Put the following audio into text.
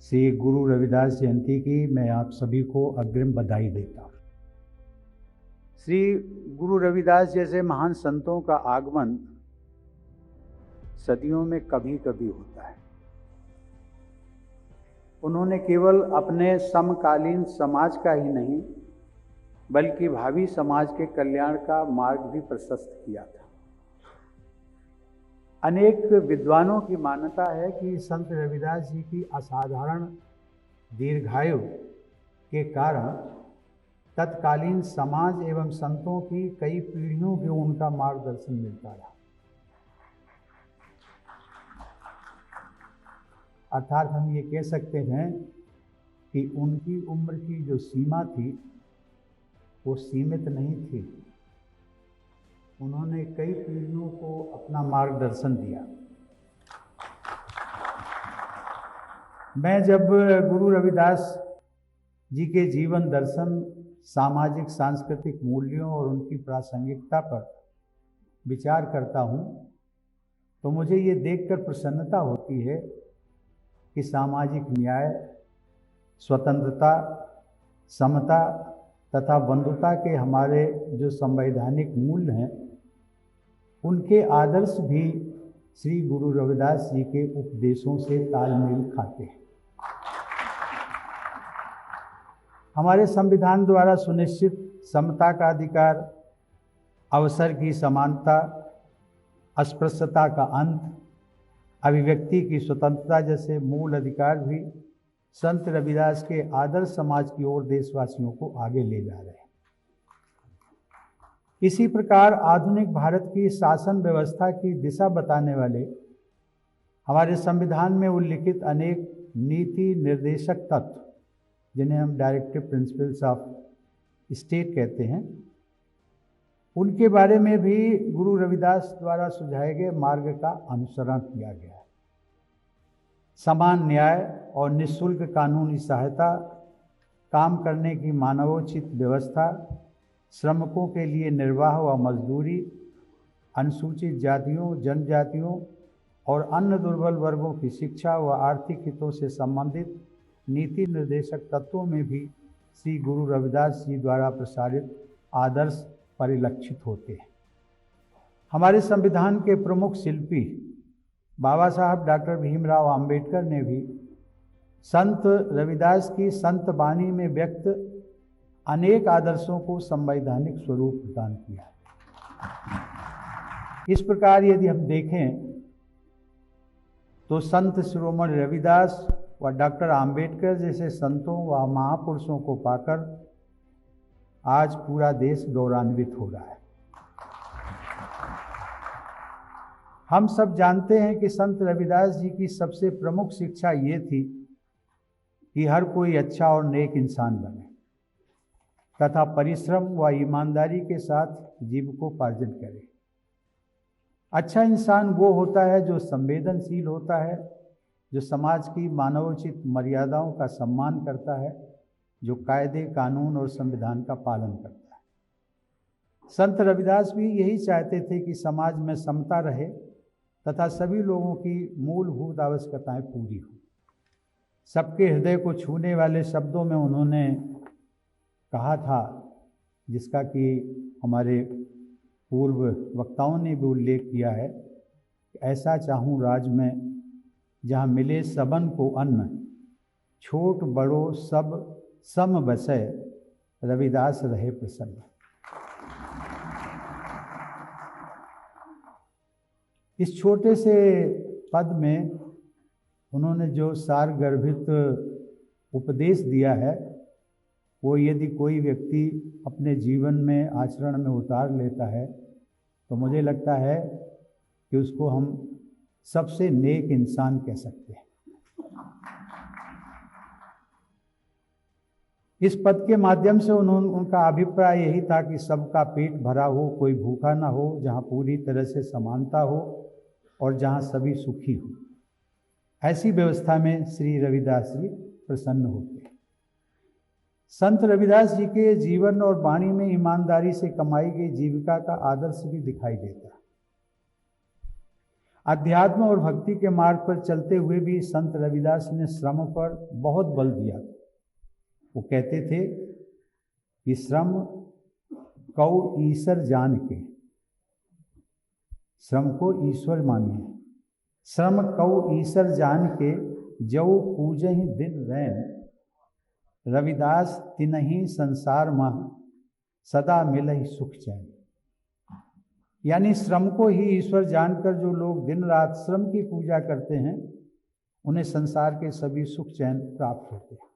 श्री गुरु रविदास जयंती की मैं आप सभी को अग्रिम बधाई देता हूँ। श्री गुरु रविदास जैसे महान संतों का आगमन सदियों में कभी कभी होता है। उन्होंने केवल अपने समकालीन समाज का ही नहीं बल्कि भावी समाज के कल्याण का मार्ग भी प्रशस्त किया था। अनेक विद्वानों की मान्यता है कि संत रविदास जी की असाधारण दीर्घायु के कारण तत्कालीन समाज एवं संतों की कई पीढ़ियों को उनका मार्गदर्शन मिलता रहा। अर्थात हम ये कह सकते हैं कि उनकी उम्र की जो सीमा थी वो सीमित नहीं थी। उन्होंने कई पीढ़ियों को अपना मार्गदर्शन दिया। मैं जब गुरु रविदास जी के जीवन दर्शन, सामाजिक सांस्कृतिक मूल्यों और उनकी प्रासंगिकता पर विचार करता हूँ तो मुझे ये देखकर प्रसन्नता होती है कि सामाजिक न्याय, स्वतंत्रता, समता तथा बंधुता के हमारे जो संवैधानिक मूल्य हैं उनके आदर्श भी श्री गुरु रविदास जी के उपदेशों से तालमेल खाते हैं। हमारे संविधान द्वारा सुनिश्चित समता का अधिकार, अवसर की समानता, अस्पृश्यता का अंत, अभिव्यक्ति की स्वतंत्रता जैसे मूल अधिकार भी संत रविदास के आदर्श समाज की ओर देशवासियों को आगे ले जा रहे हैं। इसी प्रकार आधुनिक भारत की शासन व्यवस्था की दिशा बताने वाले हमारे संविधान में उल्लिखित अनेक नीति निर्देशक तत्व, जिन्हें हम डायरेक्टिव प्रिंसिपल्स ऑफ स्टेट कहते हैं, उनके बारे में भी गुरु रविदास द्वारा सुझाए गए मार्ग का अनुसरण किया गया है। समान न्याय और निःशुल्क कानूनी सहायता, काम करने की मानवोचित व्यवस्था, श्रमिकों के लिए निर्वाह व मजदूरी, अनुसूचित जातियों, जनजातियों और अन्य दुर्बल वर्गों की शिक्षा व आर्थिक हितों से संबंधित नीति निर्देशक तत्वों में भी श्री गुरु रविदास जी द्वारा प्रसारित आदर्श परिलक्षित होते हैं। हमारे संविधान के प्रमुख शिल्पी बाबा साहब डॉक्टर भीमराव अंबेडकर ने भी संत रविदास की संत वाणी में व्यक्त अनेक आदर्शों को संवैधानिक स्वरूप प्रदान किया। इस प्रकार यदि हम देखें तो संत शिरोमणि रविदास व डॉक्टर अंबेडकर जैसे संतों व महापुरुषों को पाकर आज पूरा देश गौरवान्वित हो रहा है। हम सब जानते हैं कि संत रविदास जी की सबसे प्रमुख शिक्षा ये थी कि हर कोई अच्छा और नेक इंसान बने तथा परिश्रम व ईमानदारी के साथ जीविकोपार्जन करे। अच्छा इंसान वो होता है जो संवेदनशील होता है, जो समाज की मानवोचित मर्यादाओं का सम्मान करता है, जो कायदे, कानून और संविधान का पालन करता है। संत रविदास भी यही चाहते थे कि समाज में समता रहे तथा सभी लोगों की मूलभूत आवश्यकताएं पूरी हों। सबके हृदय को छूने वाले शब्दों में उन्होंने कहा था, जिसका कि हमारे पूर्व वक्ताओं ने भी उल्लेख किया है, ऐसा चाहूँ राज में जहाँ मिले सबन को अन्न, छोट बड़ो सब सम बसै, रविदास रहे प्रसन्न। इस छोटे से पद में उन्होंने जो सारगर्भित उपदेश दिया है वो यदि कोई व्यक्ति अपने जीवन में आचरण में उतार लेता है तो मुझे लगता है कि उसको हम सबसे नेक इंसान कह सकते हैं। इस पद के माध्यम से उनका अभिप्राय यही था कि सबका पेट भरा हो, कोई भूखा ना हो, जहाँ पूरी तरह से समानता हो और जहाँ सभी सुखी हो। ऐसी व्यवस्था में श्री रविदास जी प्रसन्न होते हैं। संत रविदास जी के जीवन और वाणी में ईमानदारी से कमाई गई जीविका का आदर्श भी दिखाई देता है। अध्यात्म और भक्ति के मार्ग पर चलते हुए भी संत रविदास ने श्रम पर बहुत बल दिया। वो कहते थे कि श्रम कौ ईश्वर जान के, श्रम को ईश्वर मानिए, श्रम कौ ईश्वर जान के, जऊ पूजहि दिन रैन, रविदास तिनहि संसार मह, सदा मिलहि सुख चैन। यानी श्रम को ही ईश्वर जानकर जो लोग दिन रात श्रम की पूजा करते हैं, उन्हें संसार के सभी सुख चैन प्राप्त होते हैं।